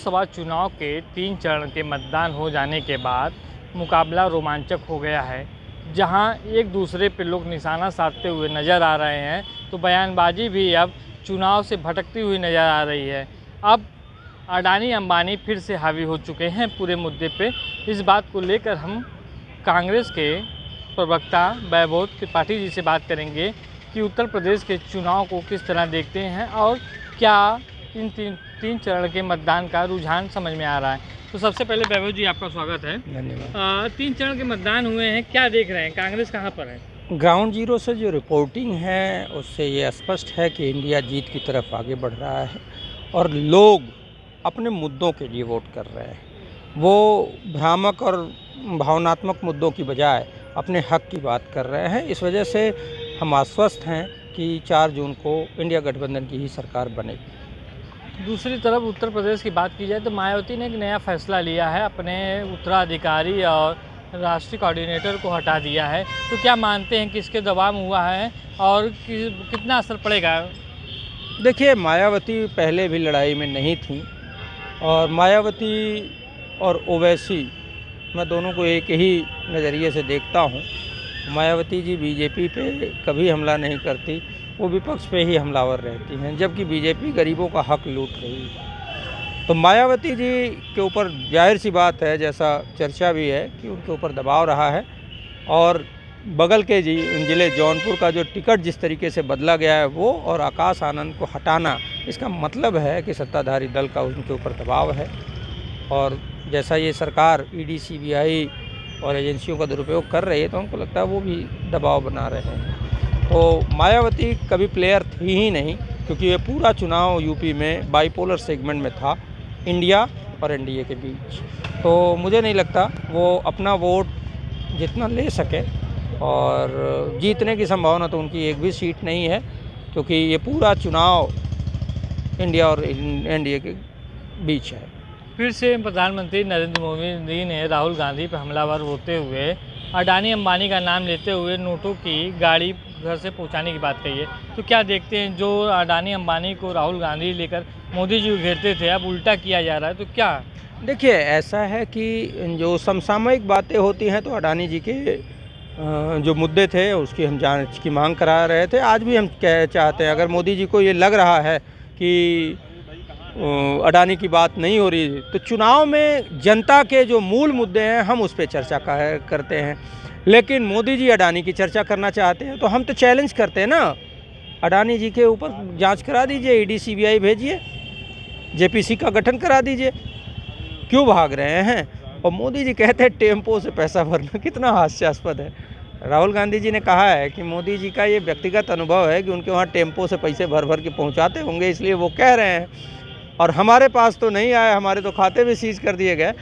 लोकसभा चुनाव के 3 चरण के मतदान हो जाने के बाद मुकाबला रोमांचक हो गया है, जहां एक दूसरे पे लोग निशाना साधते हुए नज़र आ रहे हैं, तो बयानबाजी भी अब चुनाव से भटकती हुई नज़र आ रही है। अब अडानी अंबानी फिर से हावी हो चुके हैं पूरे मुद्दे पे। इस बात को लेकर हम कांग्रेस के प्रवक्ता वैभव त्रिपाठी जी से बात करेंगे कि उत्तर प्रदेश के चुनाव को किस तरह देखते हैं और क्या इन तीन चरण के मतदान का रुझान समझ में आ रहा है। तो सबसे पहले वैभव जी, आपका स्वागत है। धन्यवाद। 3 चरण के मतदान हुए हैं, क्या देख रहे हैं, कांग्रेस कहाँ पर है? ग्राउंड जीरो से जो रिपोर्टिंग है उससे ये स्पष्ट है कि इंडिया जीत की तरफ आगे बढ़ रहा है और लोग अपने मुद्दों के लिए वोट कर रहे हैं। वो भ्रामक और भावनात्मक मुद्दों की बजाय अपने हक की बात कर रहे हैं। इस वजह से हम आश्वस्त हैं कि 4 जून को इंडिया गठबंधन की ही सरकार बनेगी। दूसरी तरफ उत्तर प्रदेश की बात की जाए तो मायावती ने एक नया फैसला लिया है, अपने उत्तराधिकारी और राष्ट्रीय कोऑर्डिनेटर को हटा दिया है। तो क्या मानते हैं कि इसके दबाव हुआ है और कितना असर पड़ेगा? देखिए, मायावती पहले भी लड़ाई में नहीं थी और मायावती और ओवैसी मैं दोनों को एक ही नज़रिए से देखता हूँ। मायावती जी बीजेपी पे कभी हमला नहीं करती, वो विपक्ष पे ही हमलावर रहती हैं, जबकि बीजेपी गरीबों का हक लूट रही है। तो मायावती जी के ऊपर जाहिर सी बात है, जैसा चर्चा भी है कि उनके ऊपर दबाव रहा है और बगल के ज़िले जौनपुर का जो टिकट जिस तरीके से बदला गया है वो और आकाश आनंद को हटाना, इसका मतलब है कि सत्ताधारी दल का उनके ऊपर दबाव है। और जैसा ये सरकार ईडी सीबीआई और एजेंसियों का दुरुपयोग कर रही है, तो उनको लगता है वो भी दबाव बना रहे हैं। तो मायावती कभी प्लेयर थी ही नहीं, क्योंकि ये पूरा चुनाव यूपी में बाइपोलर सेगमेंट में था, इंडिया और एनडीए के बीच। तो मुझे नहीं लगता वो अपना वोट जितना ले सके, और जीतने की संभावना तो उनकी एक भी सीट नहीं है, क्योंकि ये पूरा चुनाव इंडिया और एनडीए के बीच है। फिर से प्रधानमंत्री नरेंद्र मोदी ने राहुल गांधी पर हमलावर होते हुए अडानी अंबानी का नाम लेते हुए नोटों की गाड़ी घर से पहुंचाने की बात कही है। तो क्या देखते हैं, जो अडानी अंबानी को राहुल गांधी लेकर मोदी जी घेरते थे, अब उल्टा किया जा रहा है, तो क्या? देखिए, ऐसा है कि जो समसामयिक बातें होती हैं, तो अडानी जी के जो मुद्दे थे उसकी हम जांच की मांग करा रहे थे। आज भी हम चाहते हैं, अगर मोदी जी को ये लग रहा है कि अडानी की बात नहीं हो रही, तो चुनाव में जनता के जो मूल मुद्दे हैं हम उस पर चर्चा करते हैं। लेकिन मोदी जी अडानी की चर्चा करना चाहते हैं, तो हम तो चैलेंज करते हैं ना, अडानी जी के ऊपर जांच करा दीजिए, ईडी सीबीआई भेजिए, जेपीसी का गठन करा दीजिए, क्यों भाग रहे हैं? और मोदी जी कहते हैं टेम्पो से पैसा भरना, कितना हास्यास्पद है। राहुल गांधी जी ने कहा है कि मोदी जी का ये व्यक्तिगत अनुभव है कि उनके वहाँ टेम्पो से पैसे भर भर के पहुँचाते होंगे, इसलिए वो कह रहे हैं। और हमारे पास तो नहीं आया, हमारे तो खाते भी सीज कर दिए गए।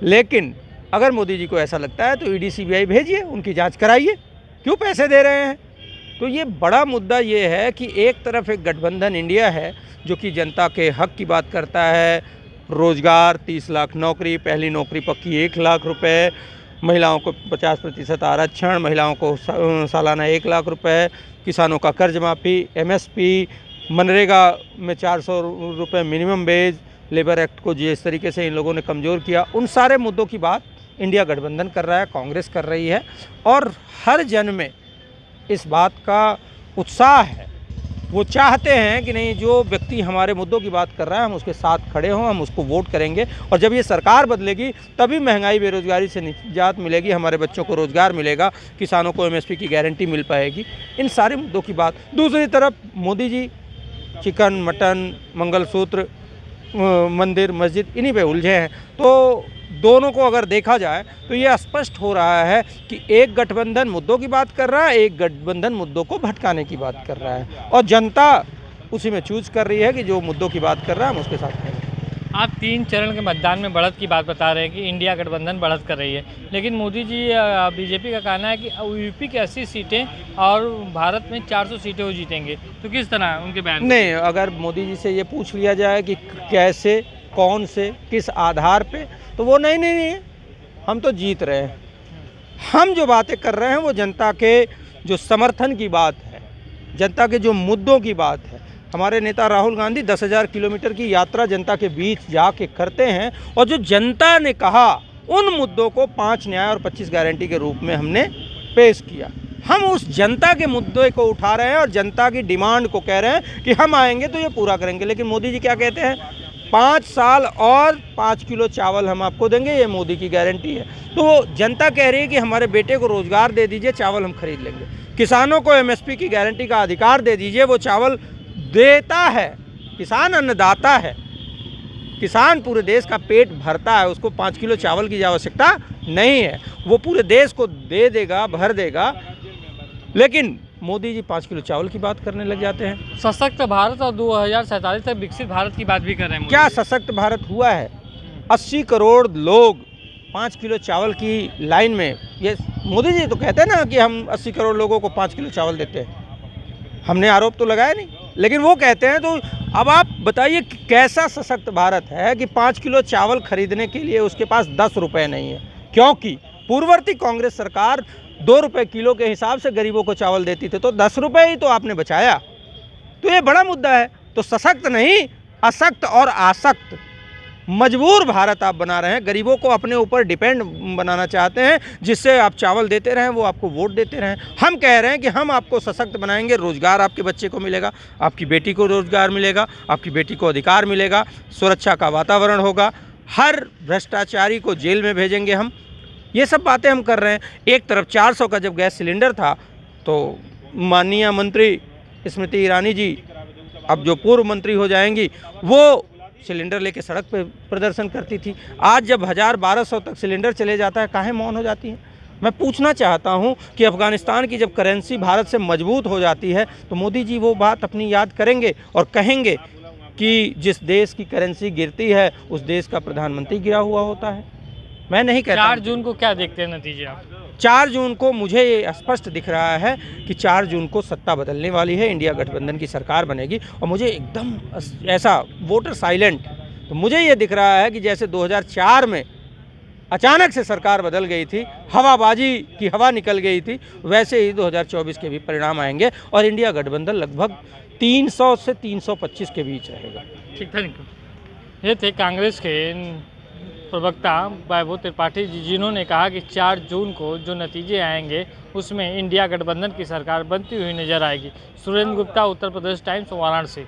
लेकिन अगर मोदी जी को ऐसा लगता है तो ईडी सीबीआई भेजिए, उनकी जांच कराइए, क्यों पैसे दे रहे हैं? तो ये बड़ा मुद्दा ये है कि एक तरफ एक गठबंधन इंडिया है जो कि जनता के हक की बात करता है, रोज़गार 30 लाख नौकरी, पहली नौकरी पक्की 1 लाख रुपए, महिलाओं को 50% आरक्षण, महिलाओं को सालाना 1 लाख रुपए, किसानों का कर्ज माफ़ी, एमएसपी, मनरेगा में 400 रुपये मिनिमम वेज, लेबर एक्ट को जिस तरीके से इन लोगों ने कमज़ोर किया, उन सारे मुद्दों की बात इंडिया गठबंधन कर रहा है, कांग्रेस कर रही है। और हर जन में इस बात का उत्साह है, वो चाहते हैं कि नहीं, जो व्यक्ति हमारे मुद्दों की बात कर रहा है हम उसके साथ खड़े हों, हम उसको वोट करेंगे। और जब ये सरकार बदलेगी तभी महंगाई बेरोजगारी से निजात मिलेगी, हमारे बच्चों को रोज़गार मिलेगा, किसानों को एमएसपी की गारंटी मिल पाएगी, इन सारे मुद्दों की बात। दूसरी तरफ मोदी जी चिकन, मटन, मंगलसूत्र, मंदिर, मस्जिद, इन्हीं पे उलझे हैं। तो दोनों को अगर देखा जाए तो ये स्पष्ट हो रहा है कि एक गठबंधन मुद्दों की बात कर रहा है, एक गठबंधन मुद्दों को भटकाने की बात कर रहा है, और जनता उसी में चूज कर रही है कि जो मुद्दों की बात कर रहा है हम उसके साथ हैं। आप 3 चरण के मतदान में बढ़त की बात बता रहे हैं कि इंडिया गठबंधन बढ़त कर रही है, लेकिन मोदी जी बीजेपी का कहना है कि यूपी की 80 सीटें और भारत में 400 सीटें वो जीतेंगे। तो किस तरह उनके बयान? नहीं, अगर मोदी जी से ये पूछ लिया जाए कि कैसे, कौन से, किस आधार पे, तो वो नहीं, हम तो जीत रहे हैं। हम जो बातें कर रहे हैं वो जनता के जो समर्थन की बात है, जनता के जो मुद्दों की बात है। हमारे नेता राहुल गांधी 10,000 किलोमीटर की यात्रा जनता के बीच जाके करते हैं और जो जनता ने कहा उन मुद्दों को 5 न्याय और 25 गारंटी के रूप में हमने पेश किया। हम उस जनता के मुद्दे को उठा रहे हैं और जनता की डिमांड को कह रहे हैं कि हम आएंगे तो ये पूरा करेंगे। लेकिन मोदी जी क्या कहते हैं, 5 साल और 5 किलो चावल हम आपको देंगे, ये मोदी की गारंटी है। तो जनता कह रही है कि हमारे बेटे को रोज़गार दे दीजिए, चावल हम खरीद लेंगे। किसानों को एमएसपी की गारंटी का अधिकार दे दीजिए, वो चावल देता है। किसान अन्नदाता है, किसान पूरे देश का पेट भरता है, उसको 5 किलो चावल की आवश्यकता नहीं है, वो पूरे देश को दे देगा, भर देगा। लेकिन मोदी जी 5 किलो चावल की बात करने लग जाते हैं। सशक्त भारत और 2047 तक विकसित भारत की बात भी कर रहे हैं। क्या सशक्त भारत हुआ है? 80 करोड़ लोग 5 किलो चावल की लाइन में, ये मोदी जी तो कहते हैं ना कि हम 80 करोड़ लोगों को 5 किलो चावल देते हैं, हमने आरोप तो लगाया नहीं, लेकिन वो कहते हैं। तो अब आप बताइए कैसा सशक्त भारत है कि 5 किलो चावल खरीदने के लिए उसके पास 10 रुपये नहीं है, क्योंकि पूर्ववर्ती कांग्रेस सरकार 2 रुपये किलो के हिसाब से गरीबों को चावल देती थी, तो 10 रुपये ही तो आपने बचाया। तो ये बड़ा मुद्दा है। तो सशक्त नहीं, अशक्त और आसक्त मजबूर भारत आप बना रहे हैं। गरीबों को अपने ऊपर डिपेंड बनाना चाहते हैं, जिससे आप चावल देते रहें, वो आपको वोट देते रहें। हम कह रहे हैं कि हम आपको सशक्त बनाएंगे, रोज़गार आपके बच्चे को मिलेगा, आपकी बेटी को रोज़गार मिलेगा, आपकी बेटी को अधिकार मिलेगा, सुरक्षा का वातावरण होगा, हर भ्रष्टाचारी को जेल में भेजेंगे हम। ये सब बातें हम कर रहे हैं। एक तरफ 400 का जब गैस सिलेंडर था तो माननीय मंत्री स्मृति ईरानी जी, अब जो पूर्व मंत्री हो जाएंगी, वो सिलेंडर लेके सड़क पे प्रदर्शन करती थी। आज जब 1000-1200 तक सिलेंडर चले जाता है, काहे मौन हो जाती है? मैं पूछना चाहता हूं कि अफ़गानिस्तान की जब करेंसी भारत से मजबूत हो जाती है तो मोदी जी वो बात अपनी याद करेंगे और कहेंगे कि जिस देश की करेंसी गिरती है उस देश का प्रधानमंत्री गिरा हुआ होता है। मैं नहीं कहता। 4 जून को क्या देखते हैं नतीजे आप? 4 जून को मुझे ये स्पष्ट दिख रहा है कि 4 जून को सत्ता बदलने वाली है, इंडिया गठबंधन की सरकार बनेगी। और मुझे एकदम ऐसा वोटर साइलेंट, तो मुझे ये दिख रहा है कि जैसे 2004 में अचानक से सरकार बदल गई थी, हवाबाजी की हवा निकल गई थी, वैसे ही 2024 के भी परिणाम आएंगे और इंडिया गठबंधन लगभग 300 से 325 के बीच रहेगा। ठीक, थैंक यू। ये थे कांग्रेस के प्रवक्ता वैभव त्रिपाठी जी, जिन्होंने कहा कि 4 जून को जो नतीजे आएंगे उसमें इंडिया गठबंधन की सरकार बनती हुई नजर आएगी। सुरेंद्र गुप्ता, उत्तर प्रदेश टाइम्स, वाराणसी।